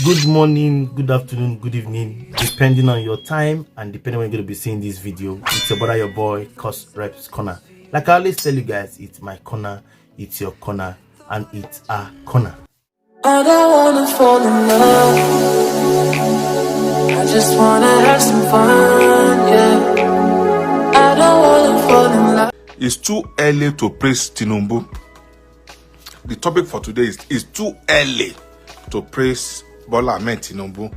Good morning, good afternoon, good evening, depending on your time and depending on when you're going to be seeing this video. It's your brother, your boy, courserepscorner. Like I always tell you guys, it's my corner, it's your corner, and it's our corner. I don't wanna fall in love, I just wanna have some fun, yeah. I don't wanna fall in love. It's too early to praise Tinubu. The topic for today is it's too early to praise BOLA AHMED TINUBU,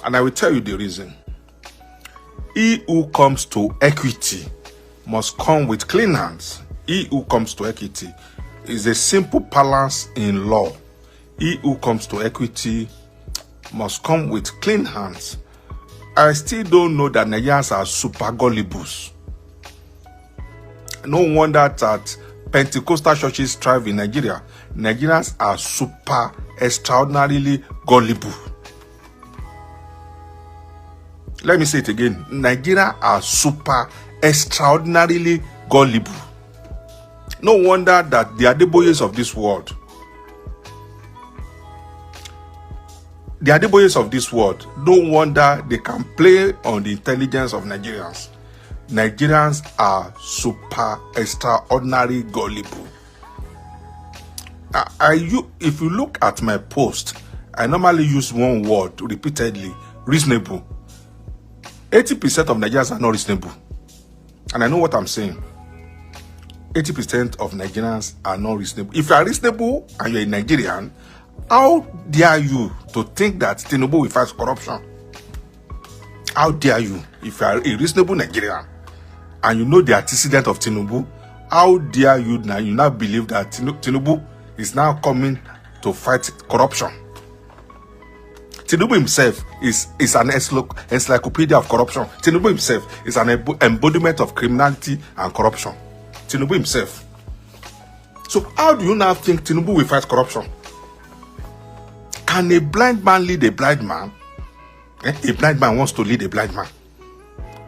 and I will tell you the reason. He who comes to equity must come with clean hands. He who comes to equity is a simple balance in law. He who comes to equity must come with clean hands. I still don't know that Nigerians are super gullibles. No wonder that Pentecostal churches thrive in Nigeria. Nigerians are super extraordinarily gullible. Let me say it again. Nigerians are super extraordinarily gullible. No wonder that the Adeboyes of this world, no wonder they can play on the intelligence of Nigerians. Nigerians are super extraordinary gullible. If you look at my post, I normally use one word repeatedly: reasonable. 80% of Nigerians are not reasonable, and I know what I'm saying. 80% of Nigerians are not reasonable. If you are reasonable and you're a Nigerian, how dare you to think that Tinubu will fight corruption? How dare you? If you are a reasonable Nigerian and you know the antecedent of Tinubu, how dare you now believe that Tinubu is now coming to fight corruption? Tinubu himself is an encyclopedia of corruption. Tinubu himself is an embodiment of criminality and corruption. Tinubu himself. So how do you now think Tinubu will fight corruption? Can a blind man lead a blind man? A blind man wants to lead a blind man.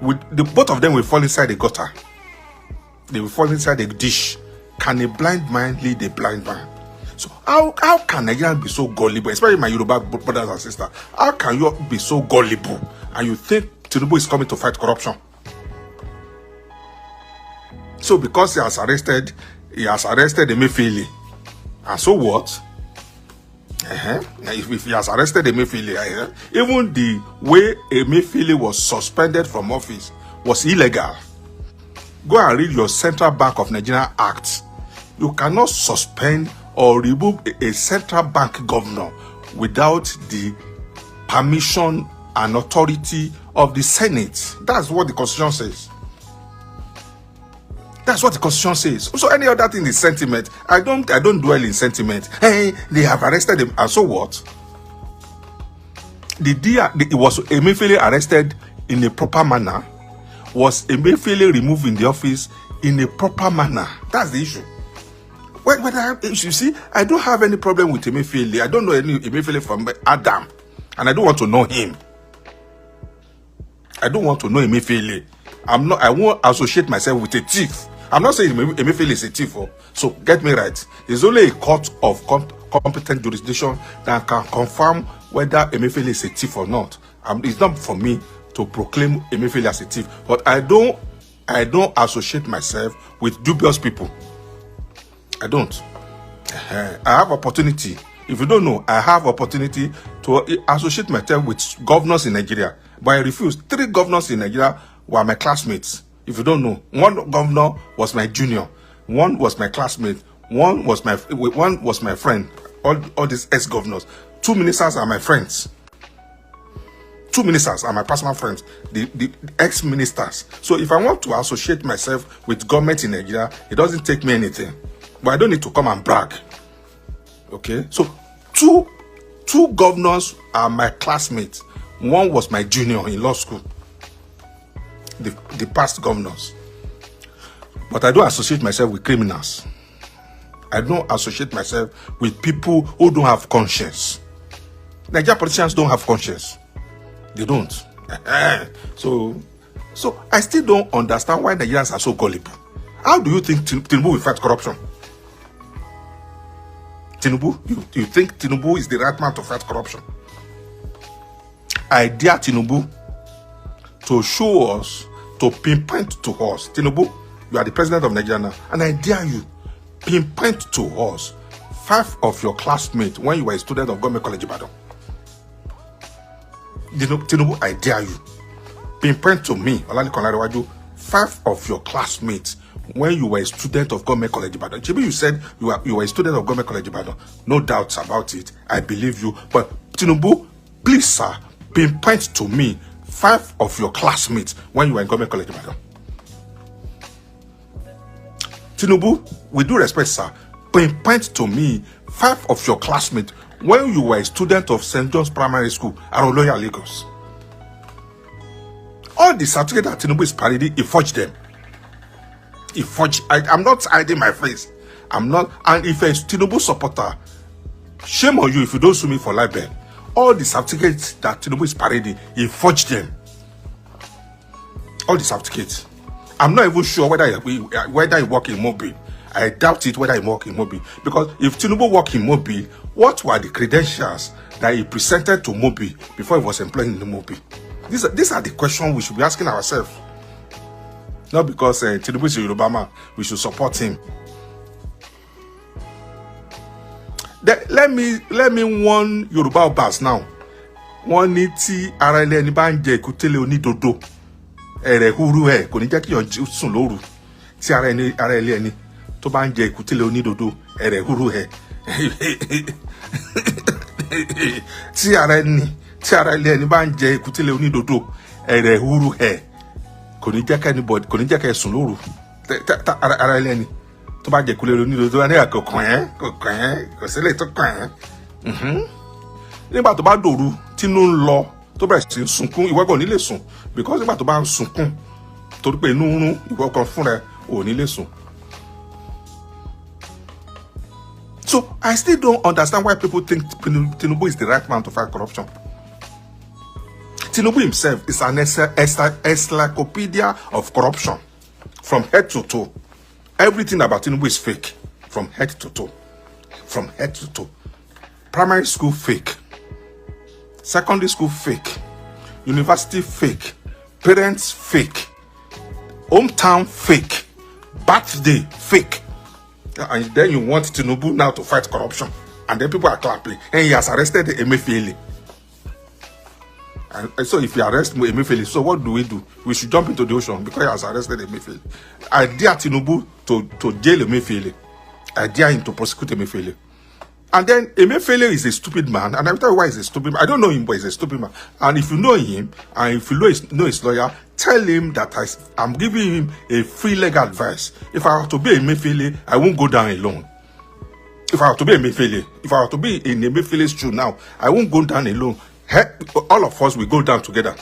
Both of them will fall inside a gutter. They will fall inside a dish. Can a blind man lead a blind man? So how can Nigerians be so gullible, especially my Yoruba brothers and sisters? How can you be so gullible and you think Tinubu is coming to fight corruption? So because he has arrested Emefiele, and so what? If he has arrested Emefiele, even the way Emefiele was suspended from office was illegal. Go and read your Central Bank of Nigeria Act. You cannot suspend or remove a central bank governor without the permission and authority of the Senate. That's what the Constitution says. That's what the Constitution says. So any other thing is sentiment. I don't dwell in sentiment. Hey, they have arrested him, and so what? Was Emefiele arrested in a proper manner? Was Emefiele removed in the office in a proper manner? That's the issue. You see, I don't have any problem with Emefiele. I don't know any Emefiele from Adam, and I don't want to know him. I don't want to know Emefiele. I won't associate myself with a thief. I'm not saying Emefiele is a thief. So get me right. There's only a court of competent jurisdiction that can confirm whether Emefiele is a thief or not. It's not for me to proclaim Emefiele as a thief. But I don't associate myself with dubious people. I don't. I have opportunity. If you don't know, I have opportunity to associate myself with governors in Nigeria. But I refuse. 3 governors in Nigeria were my classmates. If you don't know, one governor was my junior, one was my classmate, one was my friend. All these ex-governors. 2 ministers are my friends. 2 ministers are my personal friends, the ex-ministers. So if I want to associate myself with government in Nigeria, it doesn't take me anything. But I don't need to come and brag. Okay? So two governors are my classmates. One was my junior in law school. The past governors. But I don't associate myself with criminals. I don't associate myself with people who don't have conscience. Nigerian politicians don't have conscience. They don't. So I still don't understand why Nigerians are so gullible. How do you think Tinubu will fight corruption? Tinubu? You think Tinubu is the right man to fight corruption? I dare Tinubu to show us, to pinpoint to us. Tinubu, you are the president of Nigeria now, and I dare you, pinpoint to us 5 of your classmates when you were a student of Government College Ibadan. Tinubu, I dare you, pinpoint to me, 5 of your classmates when you were a student of Government College Ibadan. Maybe you said you were a student of Government College Ibadan. No doubts about it. I believe you. But Tinubu, please, sir, pinpoint to me 5 of your classmates when you were in Government College Ibadan. Tinubu, with due respect, sir, pinpoint to me 5 of your classmates when you were a student of St. John's Primary School, Aroloya, Lagos. All the certificates that Tinubu is parading, he forged them. He forged. I'm not hiding my face. I'm not. And if a Tinubu supporter, shame on you if you don't sue me for libel. All the certificates that Tinubu is parading, he forged them. All the certificates. I'm not even sure whether he work in Mobile. I doubt it whether he work in Mobile. Because if Tinubu work in Mobile, what were the credentials that he presented to Mobile before he was employed in the Mobile? These are the questions we should be asking ourselves. Not because Tinubu is a Yoruba man, we should support him. Let me warn Yoruba Obas now. Wọ́n ní tí ara ilé ẹni bá ń jẹ ìkútélé onídodo, ẹ̀rẹ̀ huru ẹ̀ kò ní jẹ́ kí yàn sùn lóru. Tí ara ilé ẹni tó bá ń jẹ ìkútélé onídodo, ẹ̀rẹ̀ huru ẹ̀. Tí ara ilé ẹni bá ń jẹ ìkútélé onídodo, ẹ̀rẹ̀ huru ẹ̀ kò ní jẹ́ kí anybody, kò ní jẹ́ kí ẹ sùn lóru. Ara ilé ẹni tó bá jẹ ìkútélé onídodo, ẹni kò sílẹ̀ tó kàn ẹ́. Nígbà tó bá dòru tínú ń lọ tó bẹ̀rẹ̀ sí sunkún, ìwọ gan ò ní lè sùn, because nígbà tó bá ń sunkún torí pé inú ń rún, ìwọ kan fúnra ẹ ò ní lè sùn. So I still don't understand why people think Tinubu is the right man to fight corruption. Tinubu himself is an encyclopedia of corruption from head to toe. Everything about Tinubu is fake from head to toe. From head to toe. Primary school fake. Secondary school fake. University fake. Parents fake. Hometown fake. Birthday fake. And then you want Tinubu now to fight corruption. And then people are clapping. And he has arrested Emefiele. And so if he arrests Emefiele, so what do? We should jump into the ocean because he has arrested Emefiele. I dare Tinubu to jail Emefiele. I dare him to prosecute Emefiele. And then Emefiele is a stupid man. And I'll tell you why he's a stupid man. I don't know him, but he's a stupid man. And if you know him, and if you know his lawyer, tell him that I'm giving him a free legal advice. If I were to be Emefiele, I won't go down alone. If I were to be Emefiele, if I were to be in Emefiele's shoe now, I won't go down alone. All of us will go down together.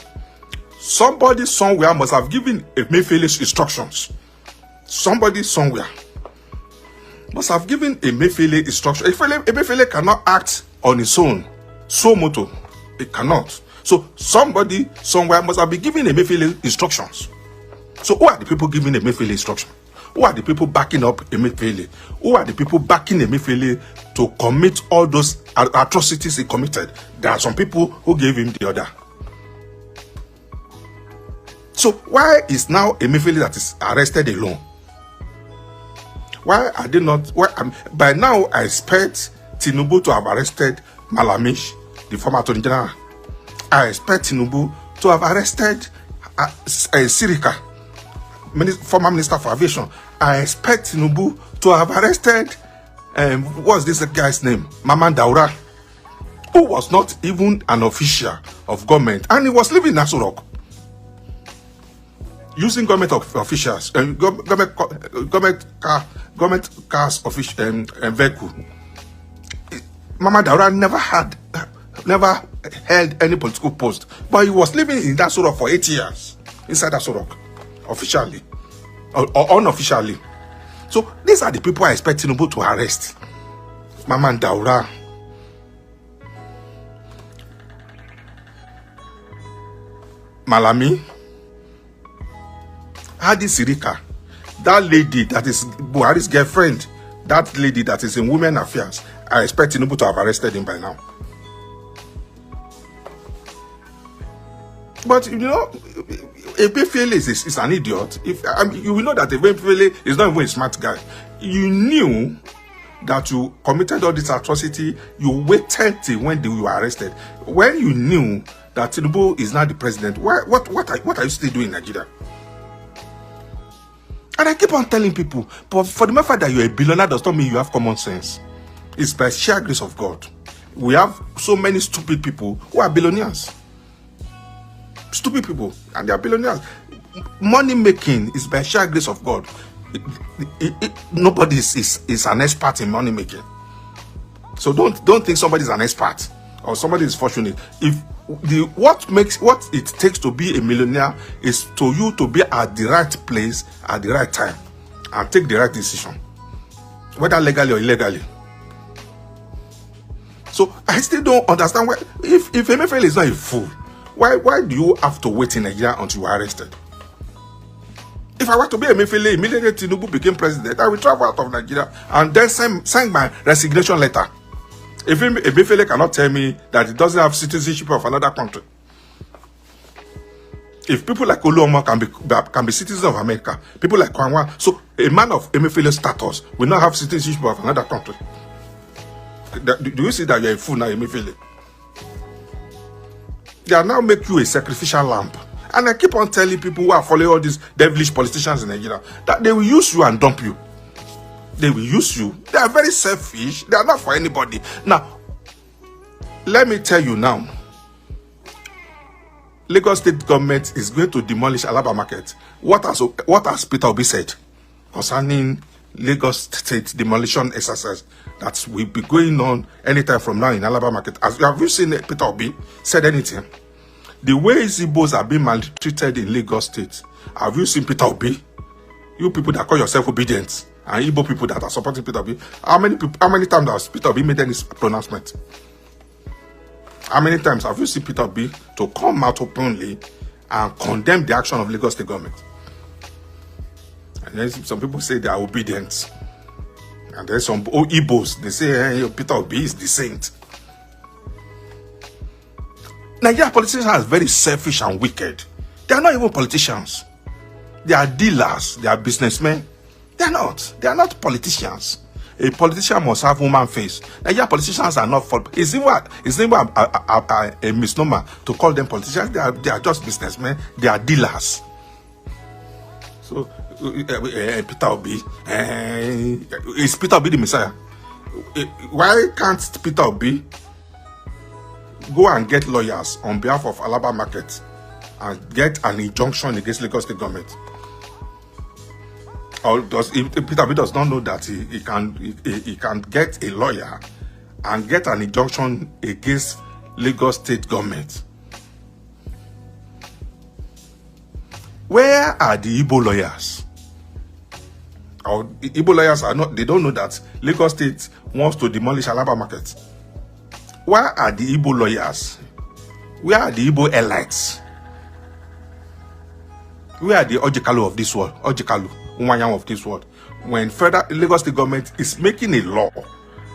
Somebody somewhere must have given Emefiele's instructions. Somebody somewhere must have given Emefiele instructions. Emefiele cannot act on his own. So moto, it cannot. So somebody somewhere must have been giving Emefiele instructions. So who are the people giving Emefiele instructions? Who are the people backing up Emefiele? Who are the people backing Emefiele to commit all those atrocities he committed? There are some people who gave him the order. So why is now Emefiele that is arrested alone? Why are they not? By now, I expect Tinubu to have arrested Malamish, the former Attorney General. I expect Tinubu to have arrested Sirika, former Minister for Aviation. I expect Tinubu to have arrested, what's this guy's name? Maman Daura, who was not even an official of government, and he was living in Aso Rock, using government officials, government cars vehicle. Mama Daura never held any political post, but he was living in that Aso Rock for 8 years, inside Aso Rock, officially or unofficially. So these are the people I expect Tinubu to arrest. Mama Daura, Malami, Hadi Sirika, that lady that is Buhari's girlfriend, that lady that is in women affairs. I expect Tinubu to have arrested him by now. But you know, Emefiele is an idiot. You will know that Emefiele is not even a smart guy. You knew that you committed all this atrocity. You waited till when you were arrested. When you knew that Tinubu is not the president, what are you still doing in Nigeria? And I keep on telling people, but for the mere fact that you're a billionaire does not mean you have common sense. It's by sheer grace of God. We have so many stupid people who are billionaires. Stupid people, and they are billionaires. Money making is by sheer grace of God. Nobody is an expert in money making. So don't think somebody is an expert or somebody is fortunate. What it takes to be a millionaire is to you to be at the right place at the right time and take the right decision, whether legally or illegally. So I still don't understand why, if Emefiele is not a fool, why do you have to wait in Nigeria until you are arrested? If I were to be Emefiele, immediately Tinubu became president, I will travel out of Nigeria and then sign my resignation letter. If Emefiele cannot tell me that he doesn't have citizenship of another country, if people like Oluomo can be citizens of America, people like Kwanwa, so a man of Emefiele status will not have citizenship of another country. Do you see that you're a fool now, Emefiele? They are now make you a sacrificial lamb. And I keep on telling people who are following all these devilish politicians in Nigeria that they will use you and dump you. They will use you. They are very selfish. They are not for anybody. Now, let me tell you now. Lagos state government is going to demolish Alaba market. What has Peterobi said concerning Lagos state demolition exercise that will be going on anytime from now in Alaba market? Have you seen Peterobi said anything? The way Igbos are being maltreated in Lagos state, have you seen Peterobi? You people that call yourself obedient and Igbo people that are supporting Peterobi, how many times has Peterobi made any pronouncement? How many times have you seen Peterobi to come out openly and condemn the action of Lagos state government? And then some people say they are obedient. And there's some Igbos, they say, hey, Peterobi is the saint. Nigerian politicians are very selfish and wicked. They are not even politicians. They are dealers. They are businessmen. They are not politicians. A politician must have human face. Nigerian politicians are not for. It's even a misnomer to call them politicians. They are just businessmen. They are dealers. So Peterobi, is Peterobi the Messiah? Why can't Peterobi go and get lawyers on behalf of Alaba market and get an injunction against Lagos state government? Or Peterobi does not know that he can get a lawyer and get an injunction against Lagos state government? Where are the Igbo lawyers? Or Igbo lawyers they don't know that Lagos state wants to demolish Alaba market. Where are the Igbo lawyers? Where are the Igbo elites? Where are the Ojikalu of this world? Ojikalu, Umanyam of this world? When federal Lagos state government is making a law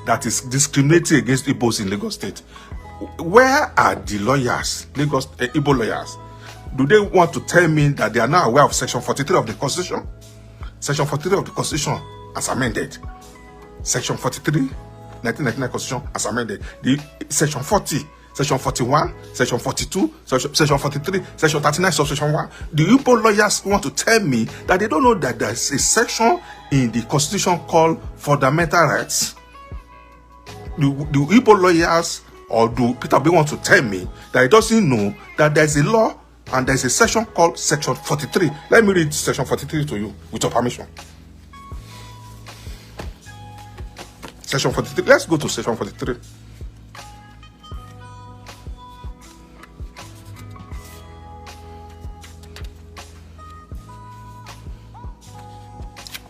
that is discriminating against Igbos in Lagos state, where are the lawyers, Lagos Igbo lawyers? Do they want to tell me that they are now aware of Section 43 of the Constitution? Section 43 of the Constitution as amended. Section 43, 1999 Constitution as amended. The Section 40, Section 41, Section 42, Section 43, Section 39, Subsection 1. The Igbo lawyers want to tell me that they don't know that there's a section in the Constitution called Fundamental Rights. Do Igbo lawyers or do Peterobi want to tell me that he doesn't know that there's a law and there's a section called Section 43? Let me read Section 43 to you with your permission. Section 43. Let's go to Section 43.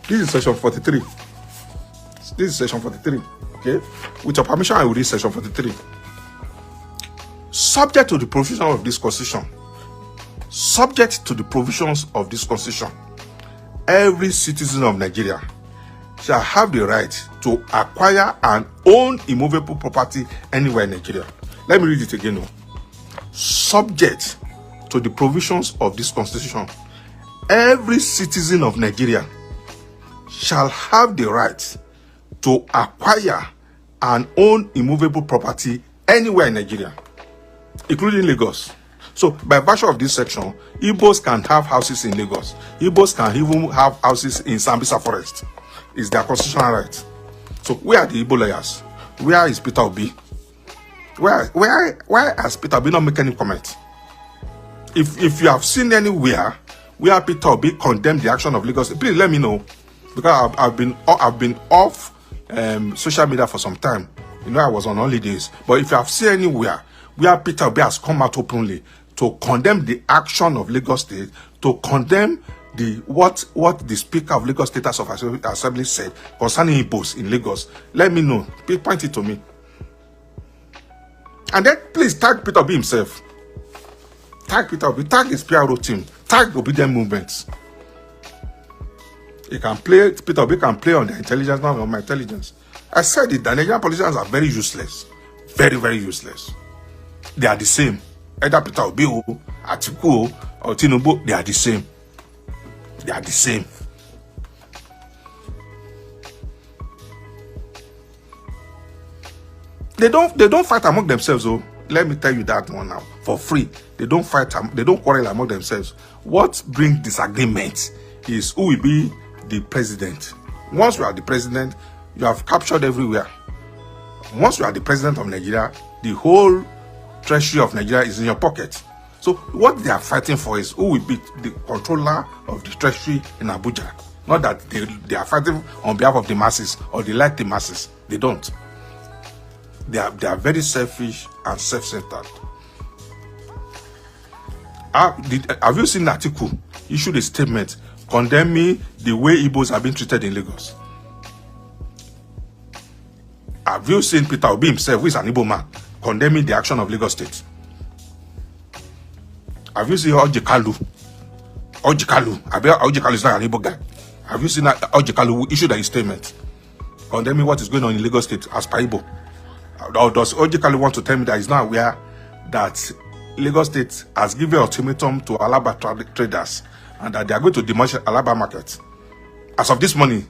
This is Section 43. This is Section 43. Okay? With your permission, I will read Section 43. Subject to the provision of this Constitution. Subject to the provisions of this Constitution, every citizen of Nigeria shall have the right to acquire and own immovable property anywhere in Nigeria. Let me read it again. Subject to the provisions of this constitution, every citizen of Nigeria shall have the right to acquire and own immovable property anywhere in Nigeria, including Lagos. So by virtue of this section, Igbos can have houses in Lagos. Igbos can even have houses in Sambisa Forest. It's their constitutional right. So where are the Igbo lawyers? Where is Peter Obi? Why has Peter Obi not making any comment? If you have seen anywhere where Peter Obi condemned the action of Lagos, please let me know, because I've been off social media for some time. You know, I was on holidays. But if you have seen anywhere where Peter Obi has come out openly to condemn the action of Lagos State, to condemn what the Speaker of Lagos State House of Assembly said concerning Igbos in Lagos, let me know. Please point it to me. And then please tag Peter Obi himself. Tag Peter Obi, tag his PRO team, tag Obedient Movements. Peter Obi can play on the intelligence, not on my intelligence. I said it, the Nigerian politicians are very useless. Very, very useless. They are the same. Either Peter Obi, Atiku, or Tinubu, they are the same. They are the same. They don't fight among themselves, oh. Let me tell you that one now. For free. They don't fight, they don't quarrel among themselves. What brings disagreement is who will be the president. Once you are the president, you have captured everywhere. Once you are the president of Nigeria, the whole treasury of Nigeria is in your pocket. So what they are fighting for is who will be the controller of the treasury in Abuja. Not that they are fighting on behalf of the masses or they like the masses. They don't. They are very selfish and self-centered. Have you seen Atiku issued a statement condemning the way Igbos have been treated in Lagos? Have you seen Peter Obi himself, who is an Igbo man, condemning the action of Lagos State? Have you seen Ojikalu? Ojikalu is not an Igbo guy. Have you seen Ojikalu who issued a statement condemning what is going on in Lagos State as per Igbo? Or does Ojikalu want to tell me that he's not aware that Lagos State has given an ultimatum to Alaba traders and that they are going to demolish Alaba market? As of this morning,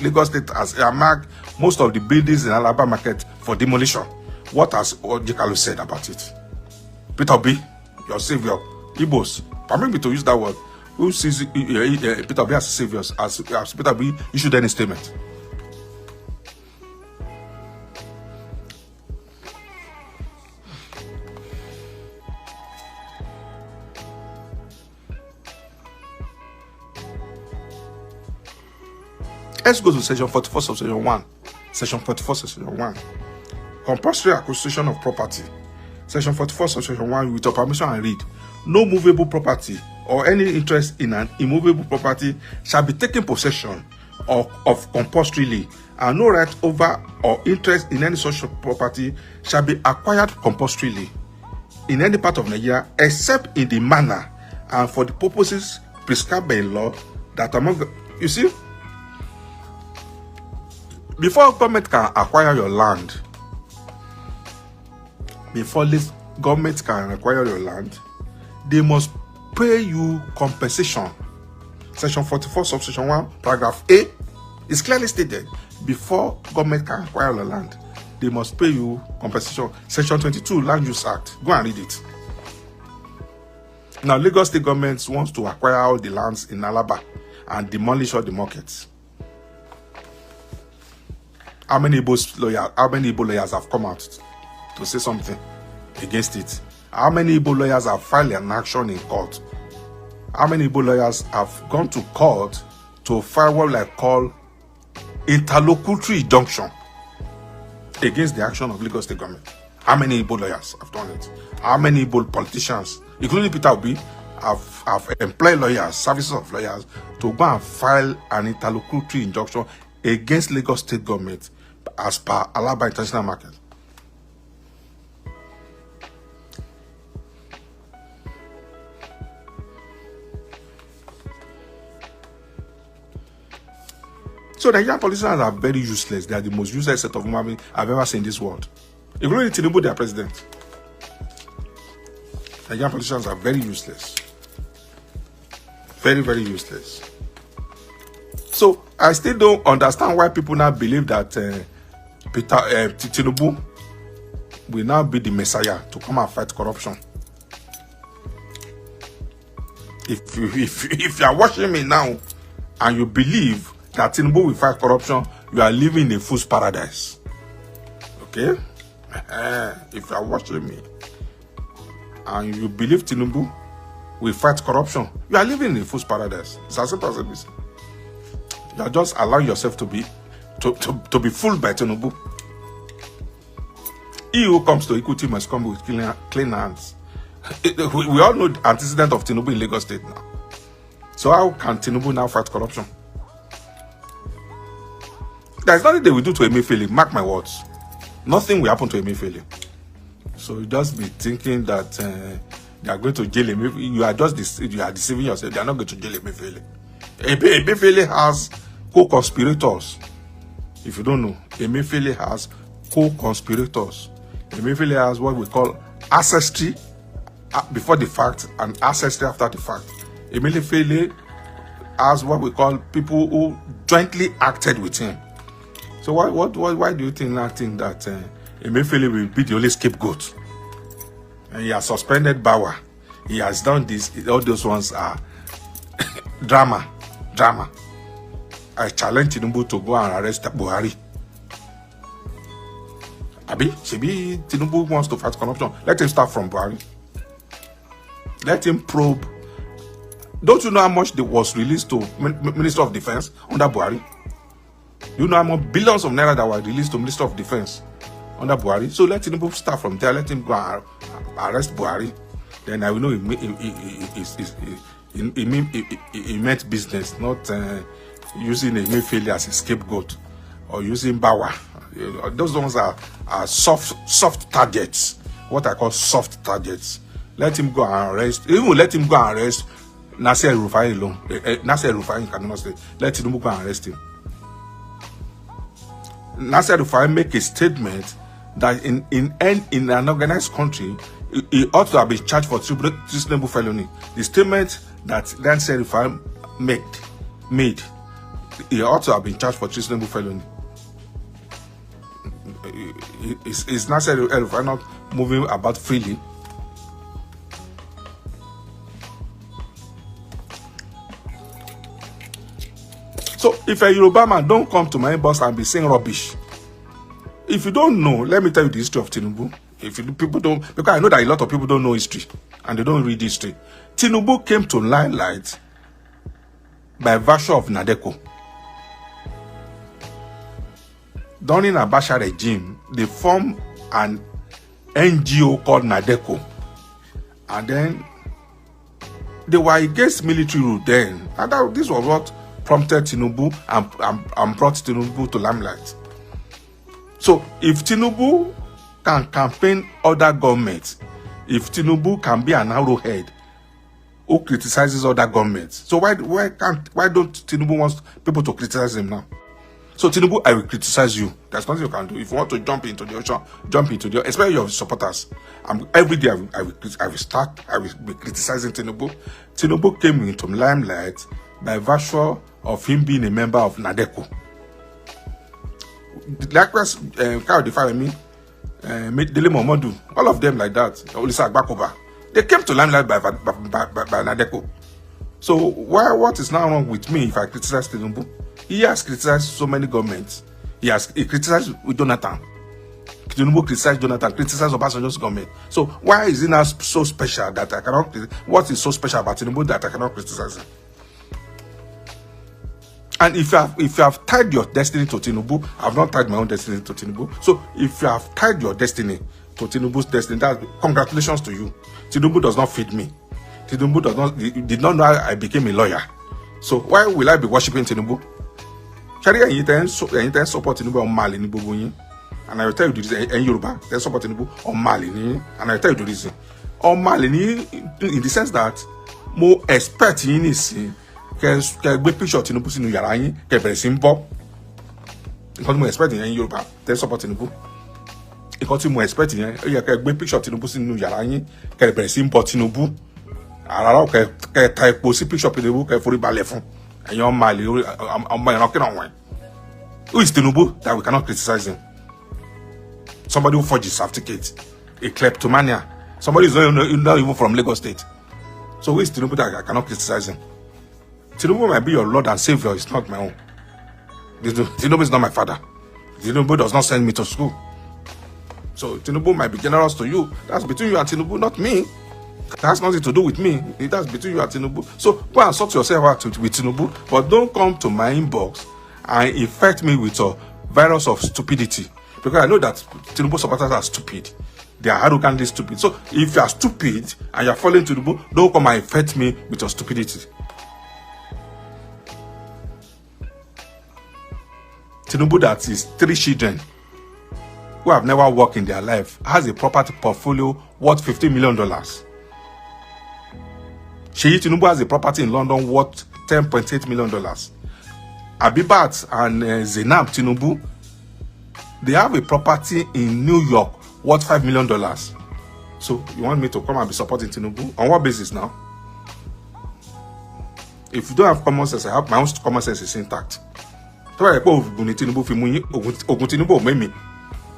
Lagos State has earmarked most of the buildings in Alaba market for demolition. What has Ojikalu said about it? Peter Obi, your savior, Igbos, permit me to use that word. Who sees Peter Obi as saviors? As Peter Obi issued any statement? Let's go to section 44 subsection 1. Section 44 subsection 1. Compulsory acquisition of property. Section 44 subsection 1. With your permission, I read. No movable property or any interest in an immovable property shall be taken possession of compulsorily, and no right over or interest in any such property shall be acquired compulsorily in any part of Nigeria except in the manner and for the purposes prescribed by law that among the, you see, before government can acquire your land, they must pay you compensation. Section 44 subsection 1 paragraph A is clearly stated. Before government can acquire your land, they must pay you compensation. Section 22 Land Use Act, go and read it. Now Lagos State government wants to acquire all the lands in Alaba and demolish all the markets. How many Igbo lawyers have come out to say something against it? How many Igbo lawyers have filed an action in court? How many Igbo lawyers have gone to court to file what I call interlocutory injunction against the action of Lagos State government? How many Igbo lawyers have done it? How many Igbo politicians, including Peter Obi, have employed lawyers, services of lawyers, to go and file an interlocutory injunction against Lagos State government as per Alaba International Market? So the Nigerian politicians are very useless. They are the most useless set of human beings I've ever seen in this world, including Tinubu, their president. Nigerian politicians are very useless. Very, very useless. So I still don't understand why people now believe that Tinubu will now be the messiah to come and fight corruption. If you are watching me now and you believe that Tinubu will fight corruption, you are living in a fool's paradise. Okay? If you are watching me and you believe Tinubu will fight corruption, you are living in a fool's paradise. It's as simple as it is. You are just allowing yourself to be fooled by Tinubu. He who comes to equity must come with clean hands. We all know the antecedent of Tinubu in Lagos State now. So how can Tinubu now fight corruption? There is nothing they will do to Emefiele. Mark my words. Nothing will happen to Emefiele. So you just be thinking that they are going to jail Emefiele. You are deceiving yourself. They are not going to jail Emefiele. Emefiele has co-conspirators. If you don't know, Emefiele has co-conspirators. Emefiele has what we call ancestry before the fact and ancestry after the fact. Emefiele has what we call people who jointly acted with him. So why do you think that Emefiele will be the only scapegoat? And he has suspended Bawa. He has done this. All those ones are drama. I challenge Tinubu to go and arrest Buhari. Maybe Tinubu wants to fight corruption. Let him start from Buhari. Let him probe. Don't you know how much was released to Minister of Defense under Buhari? You know how much billions of naira that were released to Minister of Defense under Buhari? So let Tinubu start from there. Let him go and arrest Buhari. Then I will know he meant business, not using Emefiele as a scapegoat or using Bawa. Those ones are soft targets. What I call soft targets. Let him go and arrest. Even let him go and arrest Nasir Rufai alone. Nasir Rufai in Kaduna State. Let Tinubu go and arrest him. Nasir Rufai make a statement that in an organized country, he ought to have been charged for treasonable felony. The statement that Nasir Rufai made, he ought to have been charged for treasonable felony. Is Nasir Rufai not moving about freely? So if a Yoruba man don't come to my inbox and be saying rubbish, if you don't know, let me tell you the history of Tinubu. People don't, because I know that a lot of people don't know history and they don't read history. Tinubu came to limelight by virtue of Nadeko. During Abacha regime, they formed an NGO called Nadeko, and then they were against military rule then, and this was what prompted Tinubu and brought Tinubu to limelight. So if Tinubu can campaign other governments, if Tinubu can be an arrowhead who criticizes other governments, so why don't Tinubu want people to criticize him now? So Tinubu, I will criticize you. There's nothing you can do. If you want to jump into the ocean, jump into the ocean, especially your supporters. Every day I will be criticizing Tinubu. Tinubu came into limelight by virtue of him being a member of Nadeko. Likewise, Kyle Defayemi, Dele Momodu, all of them like that, Olisa Agbakoba, they came to limelight by Nadeko. So what is now wrong with me if I criticize Tinubu? He has criticized so many governments. He criticized with Jonathan. Tinubu criticized Jonathan, criticized Obasanjo's government. So why is it now so special that I cannot? What is so special about Tinubu that I cannot criticize him? And if you have tied your destiny to Tinubu, I have not tied my own destiny to Tinubu. So if you have tied your destiny to Tinubu's destiny, congratulations to you. Tinubu does not feed me. Tinubu did not know I became a lawyer. So why will I be worshiping Tinubu? Support Tinubu on Mali ni gbogbo yin. And I will tell you the reason. In Yoruba, they support Tinubu on Mali ni. And I will tell you the reason. On Mali ni, in the sense that mo expect yin nisi ke gbe picture Tinubu sínú yàrá yin ke bẹ̀rẹ̀ sí ń bọ́. Because mo expect in Yoruba, they support Tinubu. nǹkan tí mo expect yẹn ó yẹ kẹ́ gbé picture Tinubu sínú yàrá yín kẹ́ bẹ̀rẹ̀ sí ń bọ Tinubu àràrà kẹ́ ta epo sí picture Tinubu kẹ́ forí balẹ̀ fún ẹ̀yin ọmọ àlè ọmọ ìran kí náà wọ̀nyí. Who is Tinubu that we cannot criticize him? Somebody who forged his certificate, a kleptomania. Somebody who is not even from Lagos State. So who is Tinubu that I cannot criticize him? Tinubu might be your Lord and Savior, it's not my own. Tinubu is not my father. Tinubu does not send me to school. So Tinubu might be generous to you. That's between you and Tinubu, not me. That has nothing to do with me. That's between you and Tinubu. So go and sort yourself out with Tinubu, but don't come to my inbox and infect me with a virus of stupidity. Because I know that Tinubu supporters are stupid. They are arrogantly stupid. So if you are stupid and you are following Tinubu, don't come and infect me with your stupidity. Tinubu that is 3 children who have never worked in their life has a property portfolio worth $50 million. Sheyi Tinubu has a property in London worth $10.8 million. Abibat and Zainab Tinubu, they have a property in New York worth $5 million. So you want me to come and be supporting Tinubu? On what basis now? If you don't have common sense, I have my own common sense is intact. So I go Tinubu fi muyin ogun Tinubu memi.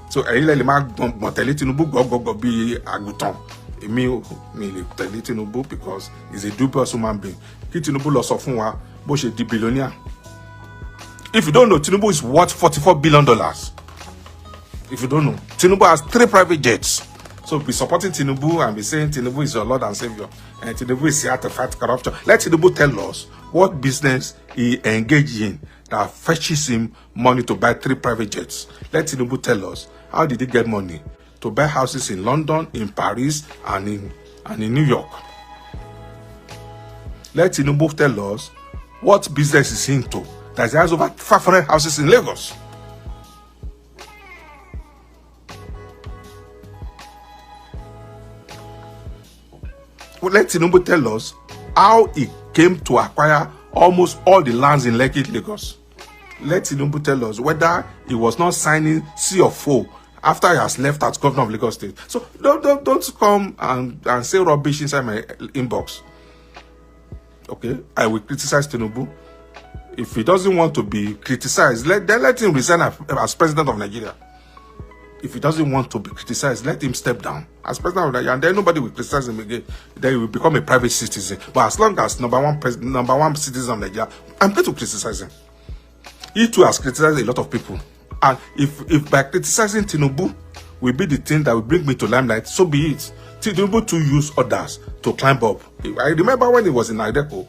So ẹ̀yin lè máa gbọ́n tẹ̀lé Tinubu go bí àgùntàn. Èmi mi lè tẹ̀lé Tinubu because he's a dubious human being. Kí Tinubu lọ sọ fún wa bó ṣe di billionaire. If you don't know, Tinubu is worth $44 billion. If you don't know, Tinubu has 3 private jets. So be supporting Tinubu and be saying Tinubu is your Lord and Savior. And Tinubu is here to fight corruption. Let Tinubu tell us what business he engaged in that fetches him money to buy 3 private jets. Let Tinubu tell us how did he get money to buy houses in London, in Paris, and in New York. Let Tinubu tell us what business is into that he has over 500 houses in Lagos. Let Tinubu tell us how he came to acquire almost all the lands in Lekki, Lagos. Let Tinubu tell us whether he was not signing CFO after he has left as governor of Lagos State. So don't come and say rubbish inside my inbox. Okay, I will criticize Tinubu. If he doesn't want to be criticized, let him resign as president of Nigeria. If he doesn't want to be criticized, let him step down as president of Nigeria, and then nobody will criticize him again. Then he will become a private citizen. But as long as number one citizen of Nigeria, I'm going to criticize him. He too has criticized a lot of people. And if by criticizing Tinubu will be the thing that will bring me to limelight, so be it. Tinubu too used others to climb up. I remember when he was in Ideco,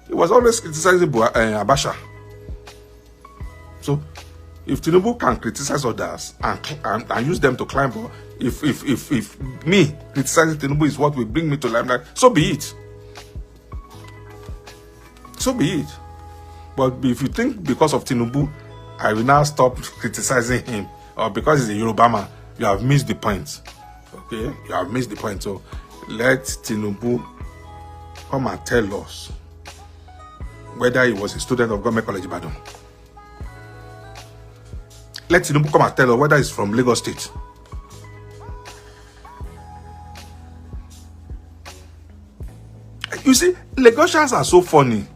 he was always criticizing Abasha. So if Tinubu can criticize others and use them to climb up, if me criticizing Tinubu is what will bring me to limelight, so be it. So be it. But if you think because of Tinubu, I will now stop criticizing him, or because he's a Yoruba man, you have missed the point. Okay? You have missed the point. So let Tinubu come and tell us whether he was a student of Government College Ibadan. Let Tinubu come and tell us whether he's from Lagos State. You see, Lagosians are so funny.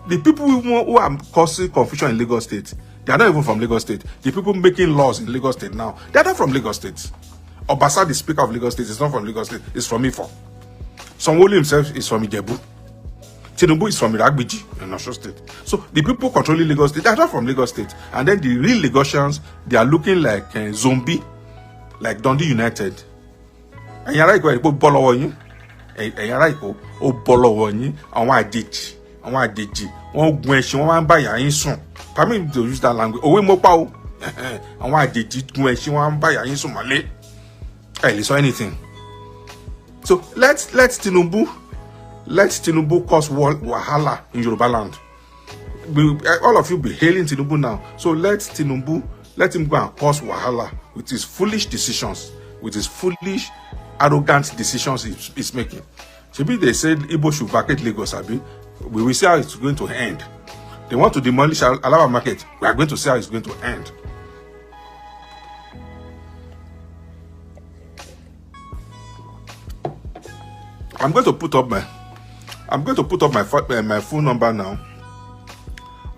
The people who are causing confusion in Lagos State, they are not even from Lagos State. The people making laws in Lagos State now, they are not from Lagos State. Obasa, the speaker of Lagos State, is not from Lagos State. It's from Ifo. Sanwo-Olu himself is from Ijebu. Tinubu is from Iragbiji in Osun State. So the people controlling Lagos State, they are not from Lagos State. And then the real Lagosians, they are looking like zombie, like Dundee United. And you're right, you put ball on you. And you're right, oh, ball on you. And why did you? And why did you? One question, one buy your son. Permit me to use that language. Oh, we more power. And why did you? When she want buy your son, Malay. Hey, so anything. So let Tinubu cause wahala in Yoruba land. All of you be hailing Tinubu now. So let him go and cause wahala with his foolish decisions, with his foolish, arrogant decisions he's making. Maybe they said Igbo should vacate Lagos, Abi. We will see how it's going to end. They want to demolish Alaba market. We are going to see how it's going to end. I'm going to put up my my phone number now.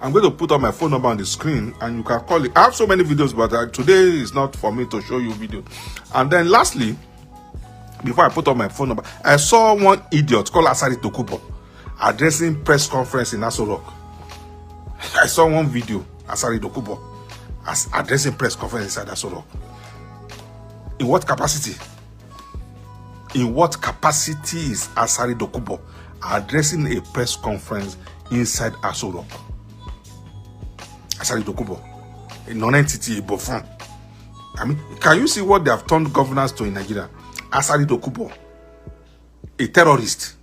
I'm going to put up my phone number on the screen and you can call it. I have so many videos, but today is not for me to show you video. And then lastly, before I put up my phone number, I saw one idiot called Asari Dokubo addressing press conference in Aso Rock. I saw one video, Asari Dokubo addressing press conference inside Aso Rock. In what capacity? In what capacity is Asari Dokubo addressing a press conference inside Aso Rock? Asari Dokubo, a non-entity, a buffoon. I mean, can you see what they have turned governance to in Nigeria? Asari Dokubo, a terrorist,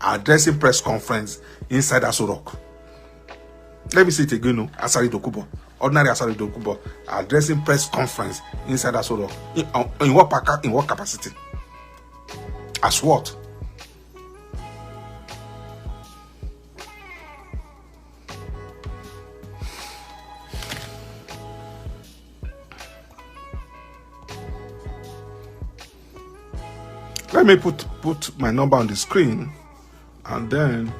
addressing press conference inside Aso Rock. Let me say it again, no? Asari Dokubo, ordinary Asari Dokubo, addressing press conference inside Aso Rock. In what capacity? As what? Let me put my number on the screen and then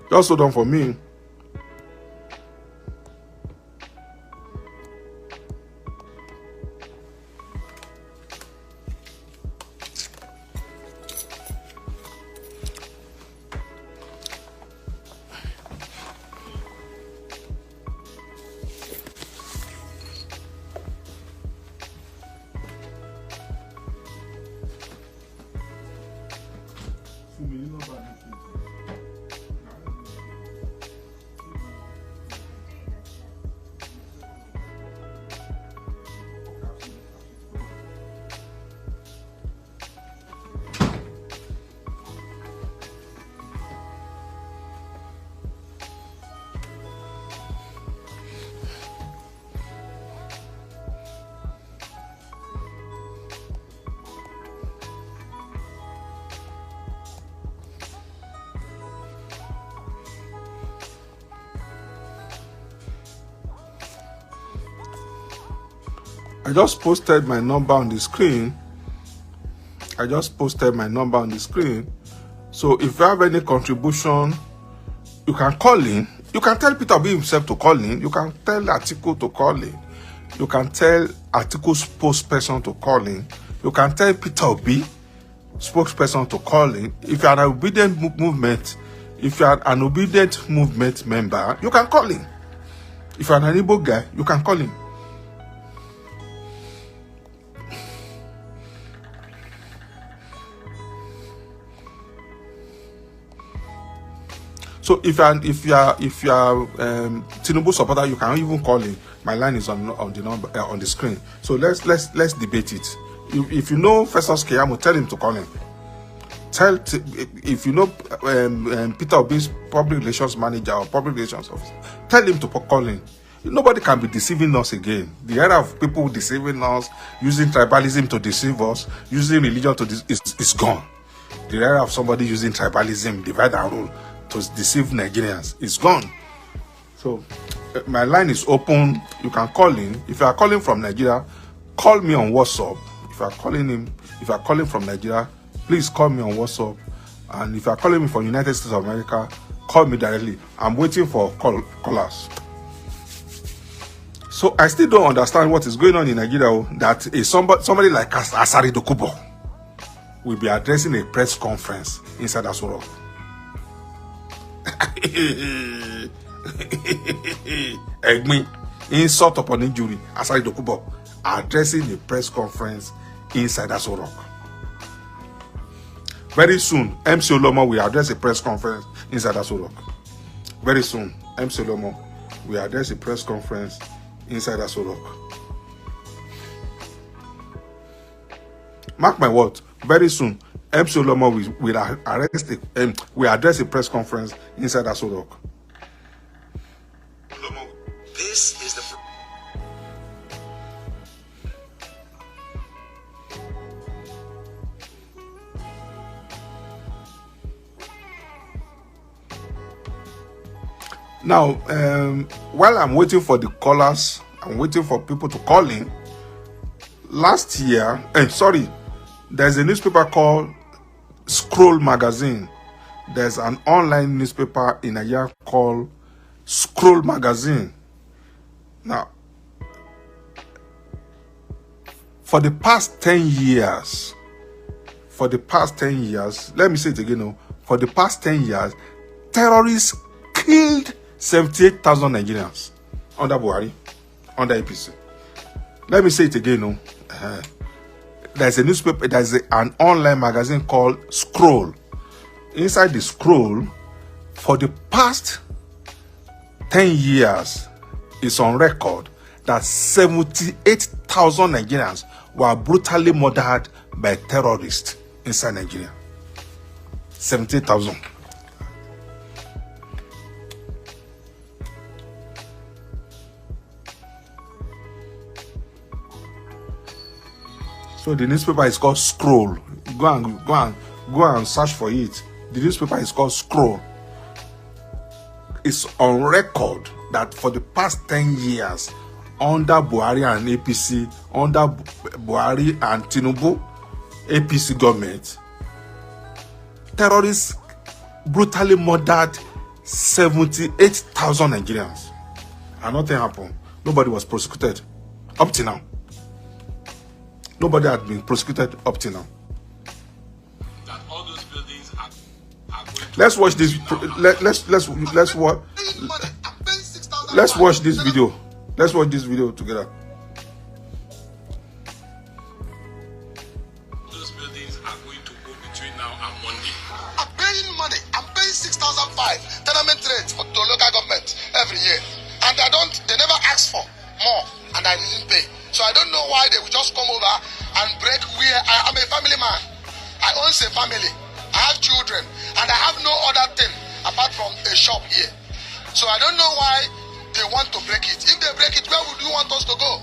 just hold on for me. I just posted my number on the screen. So if you have any contribution, you can call in. You can tell Peterobi himself to call in. You can tell Atiku to call in. You can tell Atiku's spokesperson to call in. You can tell Peterobi spokesperson to call in. If you are an obedient movement, if you are an obedient movement member, you can call in. If you are an Igbo guy, you can call in. So if you are Tinubu supporter, you can even call in. My line is on the number on the screen. So let's debate it. If you know Festus Keyamo, tell him to call in. If you know Peterobi's public relations manager or public relations officer, tell him to call in. Nobody can be deceiving us again. The era of people deceiving us, using tribalism to deceive us, using religion to is gone. The era of somebody using tribalism, divide and rule, to deceive Nigerians is gone. So my line is open. You can call in. If you are calling from Nigeria, call me on WhatsApp. If you are calling from Nigeria, please call me on WhatsApp. And if you are calling me from United States of America, call me directly. I'm waiting for callers. So I still don't understand what is going on in Nigeria. That is somebody like Asari Dokubo will be addressing a press conference inside Aso Rock. Insult upon injury. Asari Dokubo addressing a press conference inside Aso Rock. Very soon, MC Olomo will address a press conference inside Aso Rock. Very soon, MC Olomo will address a press conference inside Aso Rock. Mark my words. Very soon, MC Olomo will address a press conference inside Aso Rock. This is the Now, while I'm waiting for the callers, I'm waiting for people to call in. Last year, there's a newspaper called Scroll Magazine. There's an online newspaper in Nigeria called Scroll Magazine. Now, for the past 10 years, let me say it again, for the past 10 years, terrorists killed 78,000 Nigerians under Buhari, under APC. Let me say it again, there's a newspaper, an online magazine called Scroll. Inside the Scroll, for the past 10 years, it's on record that 78,000 Nigerians were brutally murdered by terrorists inside Nigeria. 78,000. So the newspaper is called Scroll. Go and search for it. The newspaper is called Scroll. It's on record that for the past 10 years, under Buhari and APC, under Buhari and Tinubu, APC government, terrorists brutally murdered 78,000 Nigerians. And nothing happened. Nobody was prosecuted up to now. Nobody had been prosecuted up to now. That all those buildings are let's watch this. Let's watch this video. Let's watch this video together. those buildings are going to go between now and Monday. I'm paying money. I'm paying 6,005 tenement rate to local government every year, and they never ask for more, and I didn't pay. So I don't know why they will just come over and break where I'm a family man. I own a family. I have children, and I have no other thing apart from a shop here. So I don't know why they want to break it. If they break it, where would you want us to go?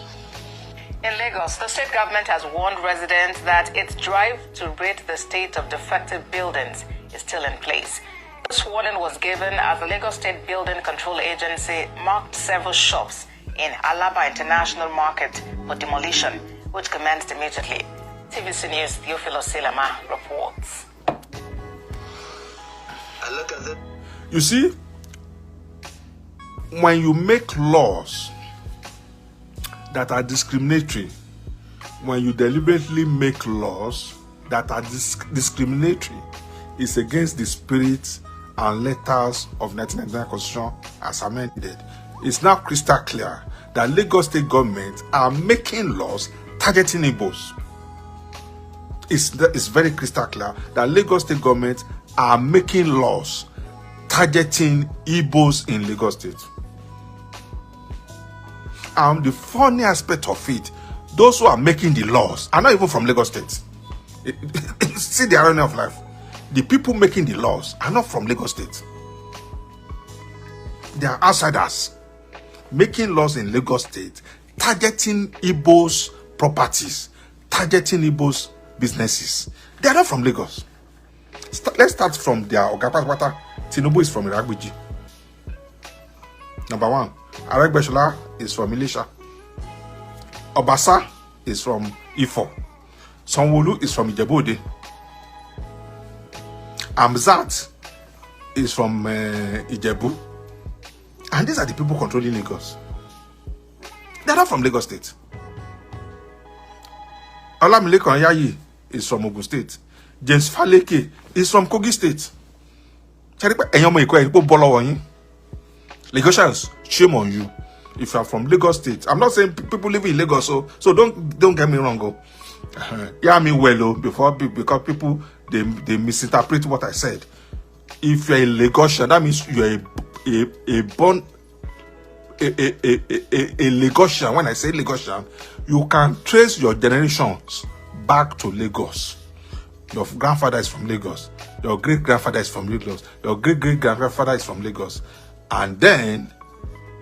In Lagos, the state government has warned residents that its drive to rid the state of defective buildings is still in place. This warning was given as the Lagos State Building Control Agency marked several shops in Alaba International Market for demolition, which commenced immediately. TVC News' Theophilus Silama reports. You see, when you make laws that are discriminatory, when you deliberately make laws that are discriminatory, it's against the spirit and letters of 1999 Constitution as amended. It's now crystal clear that Lagos State government are making laws targeting Igbos. It's very crystal clear that Lagos State government are making laws targeting Igbos in Lagos State. And the funny aspect of it, those who are making the laws are not even from Lagos State. See the irony of life. The people making the laws are not from Lagos State. They are outsiders making laws in Lagos State, targeting Igbos' properties, targeting Igbos' businesses. They are not from Lagos. Let's start from their Ogapatapata. Tinubu is from Viralvideo. Number one, Aregbesola is from Ilesha. Obasa is from Ifo. Sanwo-Olu is from Ijebu-Ode. Amzat is from Ijebu. And these are the people controlling Lagos. They are not from Lagos State. Olamilekan Yayi is from Ogun State. James Faleke is from Kogi State. Lagosians, shame on you. If you are from Lagos State, I'm not saying people live in Lagos, so don't get me wrong. Yeah, I mean because people they misinterpret what I said. If you're a Lagosian, that means you're a Lagosian. When I say Lagosian, you can trace your generations back to Lagos. Your grandfather is from Lagos. Your great-grandfather is from Lagos. Your great-great-grandfather is from Lagos. And then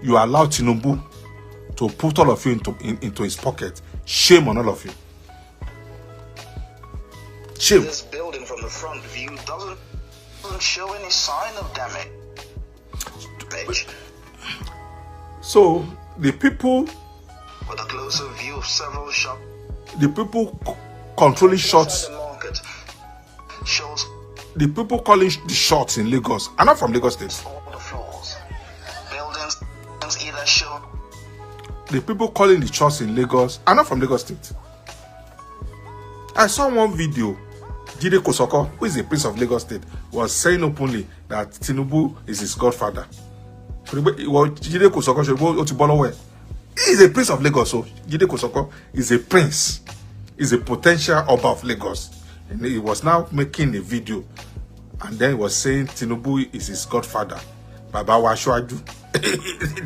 you allow Tinubu to put all of you into his pocket. Shame on all of you. Shame. This building from the front view doesn't show any sign of damage. So the people, with a closer view of several shops, the people controlling shots, the market shows the people calling the shots in Lagos are not from Lagos State. all the floors. Buildings either show. The people calling the shots in Lagos are not from Lagos State. I saw one video. Jide Kosoko, who is the prince of Lagos State, was saying openly that Tinubu is his godfather. Jide Kosoko, he is a prince of Lagos. So Jide Kosoko is a prince, is a potential Oba of Lagos. And he was now making a video, and then he was saying Tinubu is his godfather. Baba wa Ashwaju.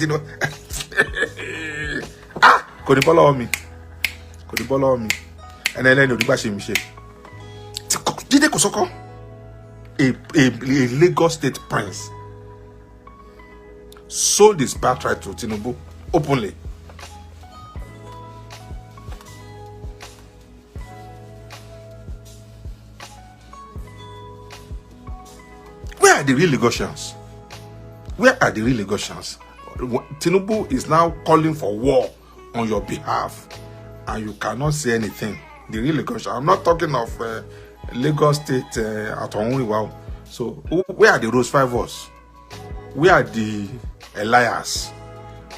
You know. Kò ní bọ́ lọ́wọ́ mi. Kò ní bọ́ lọ́wọ́ mi. And then the bá ṣe mi ṣe. Jide Kosoko, a Lagos State prince, sold his birthright to Tinubu openly. Where are the real Lagosians? Where are the real Lagosians? Tinubu is now calling for war on your behalf, and you cannot say anything. The real Lagosians. I'm not talking of Lagos State at wow. So where are the Rose Fivers? Where are the Elias?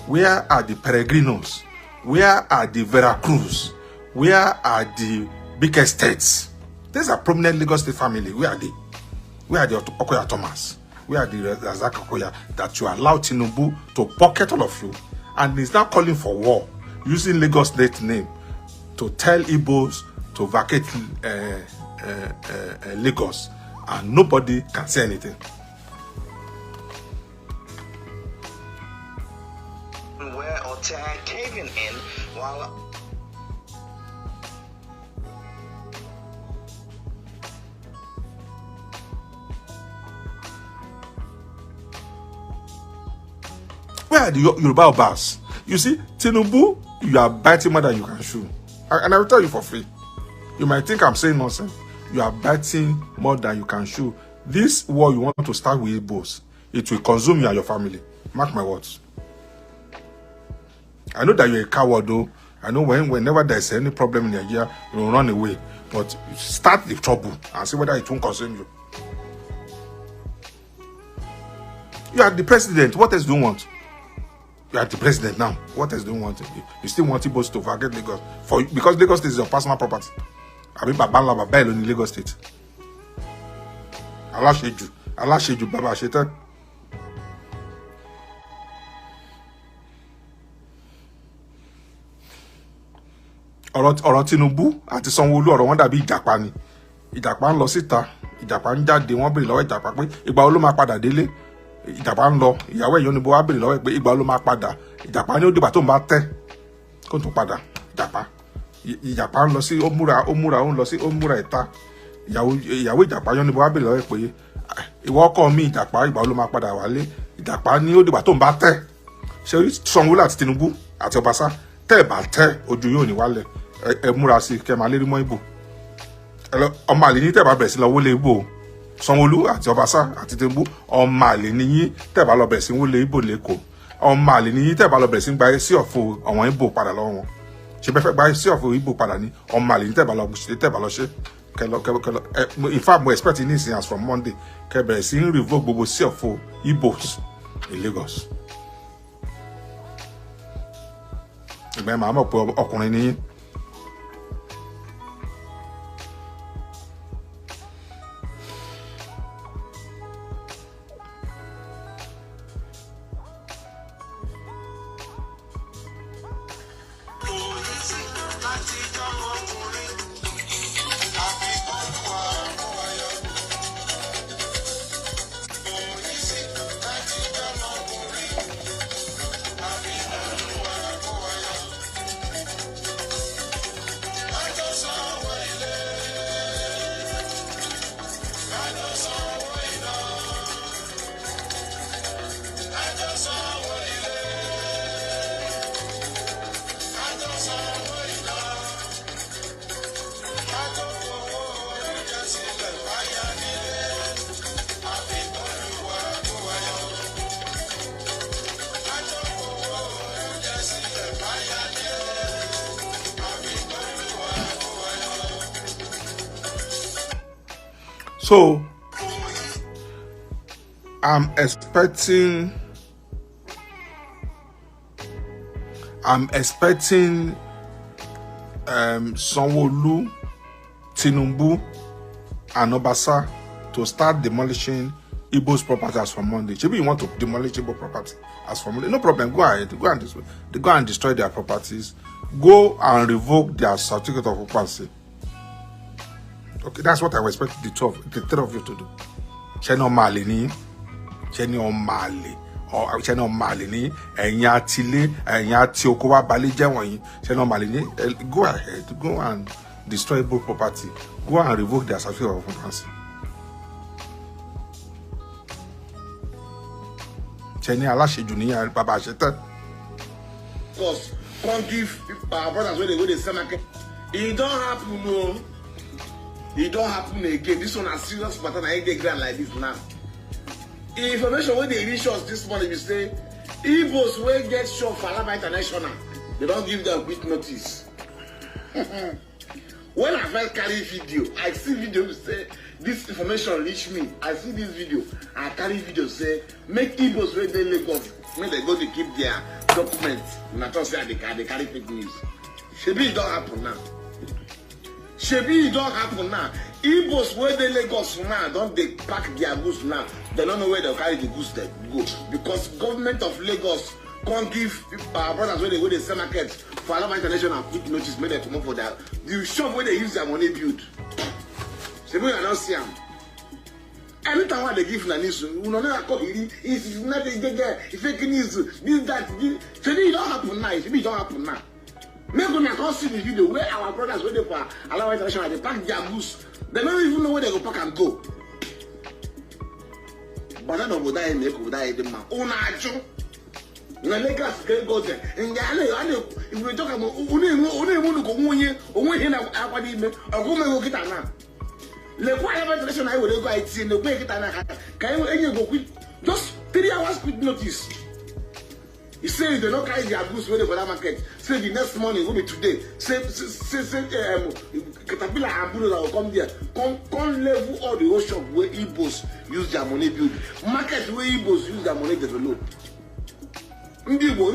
Where are the Peregrinos? Where are the Veracruz? Where are the big estates? These are prominent Lagos State family. Where are they? Where are the Okoya Thomas? Where are the Razak Okoya that you allow Tinubu to pocket all of you? And he's now calling for war using Lagos State name to tell Igbos to vacate Lagos, and nobody can say anything. Where Otea caving in while Where are the Yoruba Obas? You see, Tinubu, you are biting more than you can chew. And I will tell you for free. You might think I'm saying nonsense. You are biting more than you can chew. This war you want to start with Igbos, it will consume you and your family. Mark my words. I know that you're a coward though. I know whenever there's any problem in Nigeria, you will run away. But start the trouble and see whether it won't consume you. You are the president. What else do you want? You are the president now. What else do you want? You still want Igbos to forget Lagos because Lagos State is your personal property. I mean, Baba in Lagos State. Alasheju, Baba Shetan. Ọ̀rọ̀ Tinubu àti Sanwó-Olú ọ̀rọ̀ wọn dàbí ìjàpá ni. Ìjàpá ń lọ síta, ìjàpá ń jáde, wọ́n béèrè lọ́wọ́ ìjàpá pé ìgbà wo ló máa padà délé. Ìjàpá ń lọ, ìyàwó ẹ̀yọ́ ni bó wá béèrè lọ́wọ́ pé ìgbà wo ló máa padà. Ìjàpá ní ó dìgbà tó ń bá tẹ́ kó tó padà. Ìjàpá ń lọ sí ó múra ìta. Ìyàwó ìjàpá yọ́ ni bó wá béèrè lọ́wọ́ pé ìwọ ọkọ mi ìjàpá ìgbà wo ló máa padà wálé. Ìjàpá ní ó dìgbà tó ń bá tẹ́. Ṣé Sanwó-Olú àti Tinubu àti Ọbaṣá tẹ́ ẹ̀ bá tẹ́ ojú yóò ní wálẹ̀. Ẹ múra sí kẹ́ máa lérí mọ́ Ìgbò. Ọmọ àlè ní tẹ́ bá bẹ̀rẹ̀ sí lọ wọlé Ìgbò. Sanwó-Olú àti Ọbaṣá àti Tinubu ọmọ àlè ní yín tẹ́ bá lọ bẹ̀rẹ̀ sí wọlé Ìgbò lẹ́kọ̀ọ́. Ọmọ àlè ní yín tẹ́ bá lọ bẹ̀rẹ̀ sí gba sí ọ̀fọ̀ àwọn Ìgbò padà lọ́wọ́ wọn. Ṣé bẹ́ẹ̀ fẹ́ gba sí ọ̀fọ̀ Ìgbò padà ní ọmọ àlè ní tẹ́ bá lọ ṣe kẹlọ in fact mo expect ní ìsìn as from Monday kẹ́ bẹ̀rẹ̀ sí ń revoke gbogbo sí ọ̀fọ̀ Igbos in Lagos. Ìgbà yẹn màá mọ̀ pé ọkùnrin ní yín. So I'm expecting Sanwo-Olu, Tinubu, and Obasa to start demolishing Igbo's property as from Monday. Maybe you want to demolish Igbo property as from Monday. No problem. Go ahead. Go and destroy their properties. Go and revoke their certificate of occupancy. Okay, that's what I would expect the three of you to do. Cheno Malini, Cheno Mali, or Cheno Malini, and Yatile, and Yatiokowa Balijawan, Cheno Malini. Go ahead. Go and destroy Igbo property. Go and revoke their certificate of occupancy. Because can't give our brothers when they go to sell market. It don't happen, no. It don't happen again. This one is serious pattern. I get grand like this now. Information when they reach us this morning, we say Igbos will get shot for Alaba International. They don't give them quick notice. When I first carry video, I see video say this information reach me. I see this video. I carry video say make Igbos where they Lagos, when they go to keep their documents. Not say they carry fake news. Shebi it don't happen now. Shebi it don't happen now. Igbos where they Lagos now don't they pack their goods now. They don't know where they carry the goods they go because government of Lagos can't give our brothers when they go to sell market for Alaba International quick notice. Make them come up for that. The shop where they use their money build. Shebi you don't see them. Anytime when they give na news, we don't know how it's not a fake news. This that. Shebi it don't happen now. Shebi it don't happen now. Make una come see the video where our brothers wait for Alaba International. They pack their goods. They don't even know where they go pack and go. But I don't go die make go die them man. Unajo. Na Lagos go there. If we talk about unu go wonye, onwe na akwadi ime. Ogo me go kita na. Le kwa Alaba International I will go IT no go kita na. Can you go quick? Just 3 hours quick notice. He said they don't carry their goods waiting for that market. Say the next morning will be today. Say Caterpillar and Bulldozer will come there. Come level all the whole shop where Igbos use their money build. Market where Igbos use their money develop. Ndibo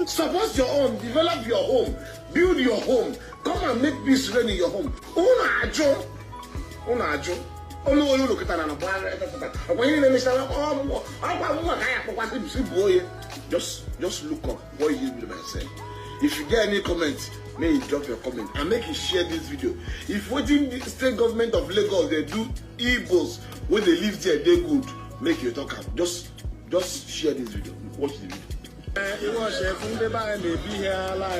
suppose your own, develop your home, build your home, come and make peace reign in your home. Unajo. Just look up what you will say. If you get any comments, may you drop your comment and make you share this video. If waiting the state government of Lagos they do Igbos when they live there they good, make you talk up. Just share this video. Watch the video. It was a Fundeba and the Bihala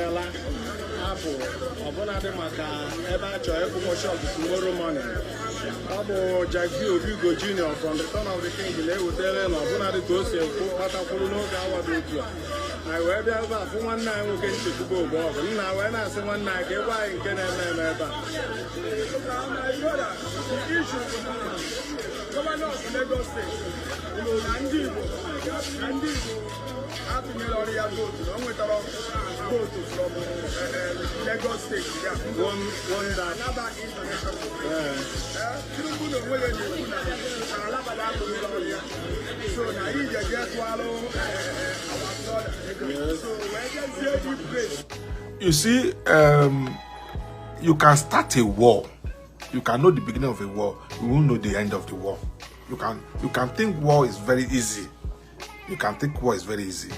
Apple, Obonade Maka, Eba Choepo shop tomorrow morning. Abo Jagio Hugo Jr. from the town of the King, they would tell him Obonade Dose, Patapolo, Gawa. I wear the other for 1 night will get to go over. Now, when I say 1 night, get why in Canada. Governor of Lagos State, Happy New Year, go to from Lagos State. One that another international. So now you just swallow You see, you can start a war. You can know the beginning of a war. You won't know the end of the war. You can think war is very easy. You can think war is very easy.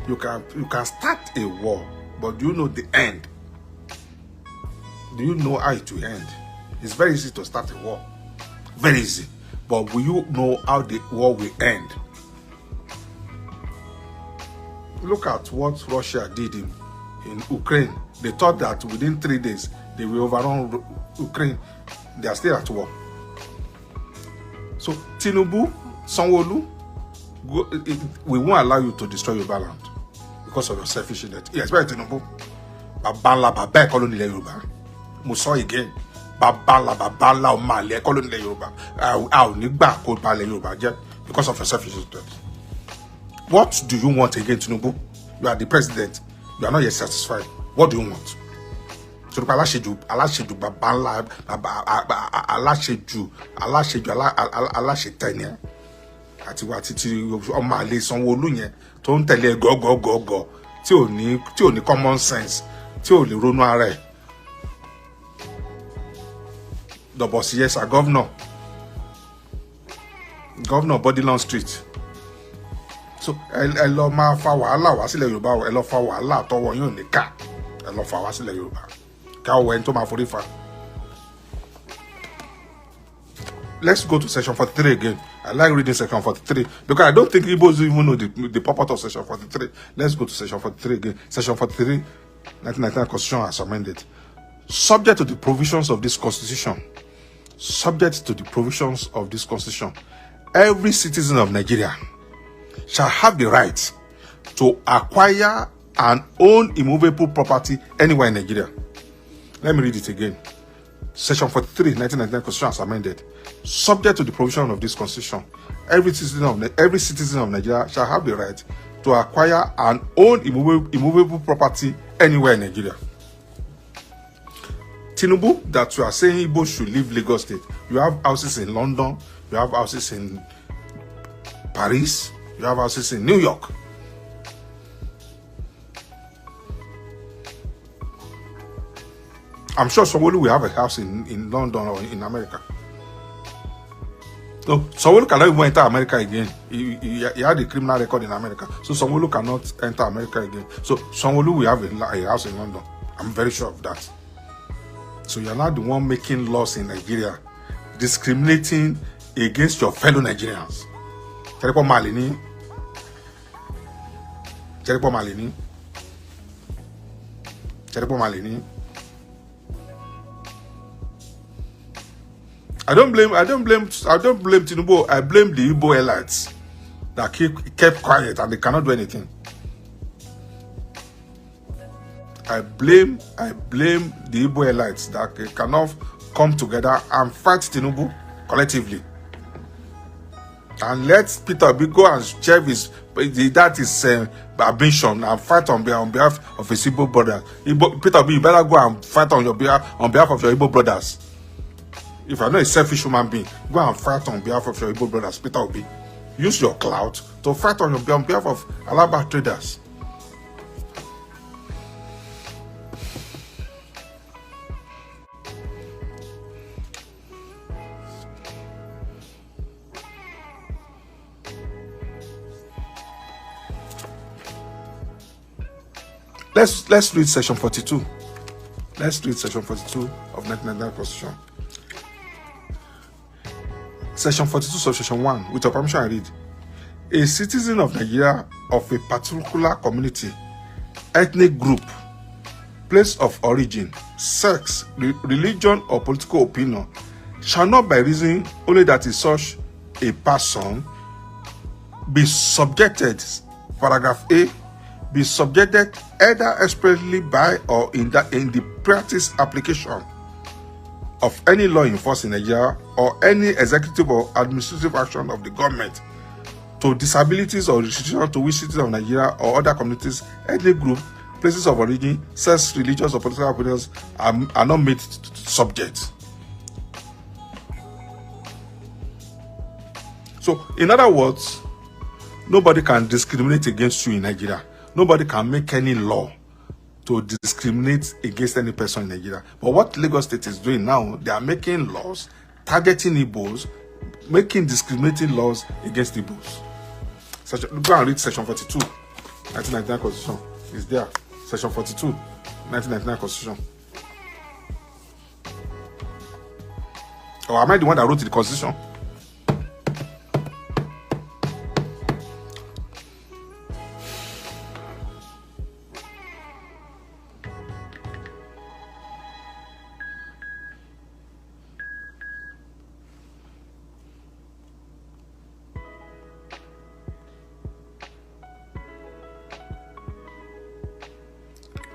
You can start a war, but do you know the end? Do you know how it will end? It's very easy to start a war. Very easy. But will you know how the war will end? Look at what Russia did in Ukraine. They thought that within 3 days they will overrun Ukraine. They are still at war. So Tinubu, Sanwo-Olu, we won't allow you to destroy your land because of your selfishness. Yes, very Tinubu. Babala Baba colony Yoruba. Muso again. Babala Babala Omale colony Yoruba. I'll need back called Bale Yoruba because of your selfishness. What do you want again, Tinubu? You are the president. You are not yet satisfied. What do you want? So aláṣejù bàbá ńlá aláṣetẹni àti wà títí ọmọ àlè Sanwó-Olú yẹn tó ń tẹ̀lé gọ́gọ́gọ́gọ́ tí ò ní common sense, tí ò lè ronú ara ẹ̀. The boss, yes, a governor Bodilon Street. So ẹ lọ máa fa wàhálà wá sílẹ̀ Yorùbá, ẹ lọ fa wàhálà tọwọ́ yín ò ní ká, ẹ lọ fa wá sílẹ̀ Yorùbá ká ọwọ́ ẹni tó máa forí fa. Let's go to section 43 again. I like reading section 43 because I don't think Igbos even know the purport of section 43. Let's go to section 43 again. Section 43, 1999 Constitution as amended. Subject to the provisions of this Constitution. Subject to the provisions of this Constitution. Every citizen of Nigeria shall have the right to acquire and own immovable property anywhere in Nigeria. Let me read it again. Section 43, 1999 Constitution as amended. Subject to the provision of this Constitution, every citizen of Nigeria shall have the right to acquire and own immovable property anywhere in Nigeria. Tinubu, that you are saying Igbo should leave Lagos State. You have houses in London, you have houses in Paris, you have houses in New York. I'm sure Sanwó-Olú will have a house in London or in America. So Sanwó-Olú cannot even enter America again. He had a criminal record in America. So Sanwó-Olú cannot enter America again. So Sanwó-Olú will have a house in London. I'm very sure of that. So you're not the one making laws in Nigeria, discriminating against your fellow Nigerians. Terepo Malini. I don't blame Tinubu. I blame the Igbo elites that kept quiet and they cannot do anything. I blame the Igbo elites that cannot come together and fight Tinubu collectively. And let Peterobi go and share his ambition and fight on behalf of his Igbo brothers. Peterobi, you better go and fight on behalf of your Igbo brothers. If you're not a selfish human being, go and fight on behalf of your Igbo brothers. Peterobi, use your clout to fight on behalf of Alaba traders. Let's read section 42. Let's read section 42 of 1999 Constitution. Section 42, subsection 1. With your permission, I read. A citizen of Nigeria of a particular community, ethnic group, place of origin, sex, religion, or political opinion shall not, by reason only that is such a person, be subjected, paragraph A, be subjected either expressly by or in the practice application of any law enforced in Nigeria or any executive or administrative action of the government to disabilities or restrictions to which citizens of Nigeria or other communities, ethnic group, places of origin, sex, religious or political opinions are not made subject. So, in other words, nobody can discriminate against you in Nigeria. Nobody can make any law to discriminate against any person in Nigeria. But what Lagos State is doing now, they are making laws targeting Igbos, making discriminating laws against Igbos. Go and read section 42, 1999 Constitution. It's there. Section 42, 1999 Constitution. Or am I the one that wrote the Constitution?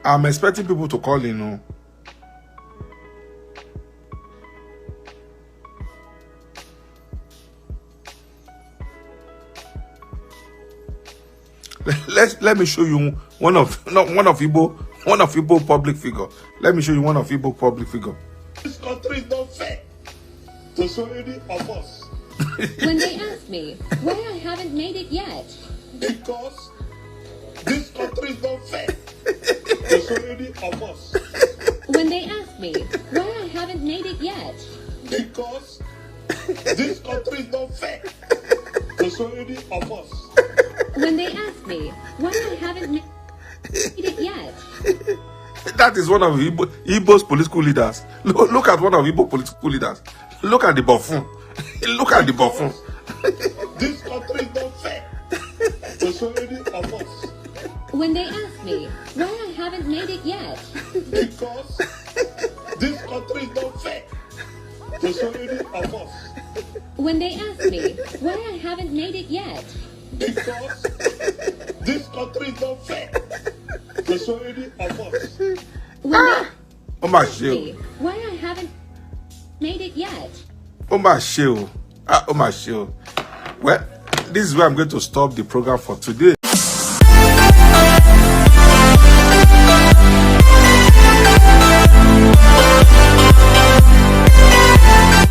I'm expecting people to call in. Let me show you one of Igbo public figure. Let me show you one of Igbo public figure. This country is not fair to so many of us. When they ask me why I haven't made it yet. Because this country is not fair to so many of us. When they ask me why I haven't made it yet. Because this country is not fair to so many of us. When they ask me why I haven't made it yet. That is one of Igbo's political leaders. Look at one of Igbo political leaders. Look at the buffoon. Look at the buffoon. This country is not fair to so many of us. When they ask me why I haven't made it yet. Because this country is not fair to so many of us. When they ask me why I haven't made it yet. Because this country is not fair to so many of us. When they Oh my ask me shield. why I haven't made it yet. Oh my shield. Oh my shield. Well, this is where I'm going to stop the program for today.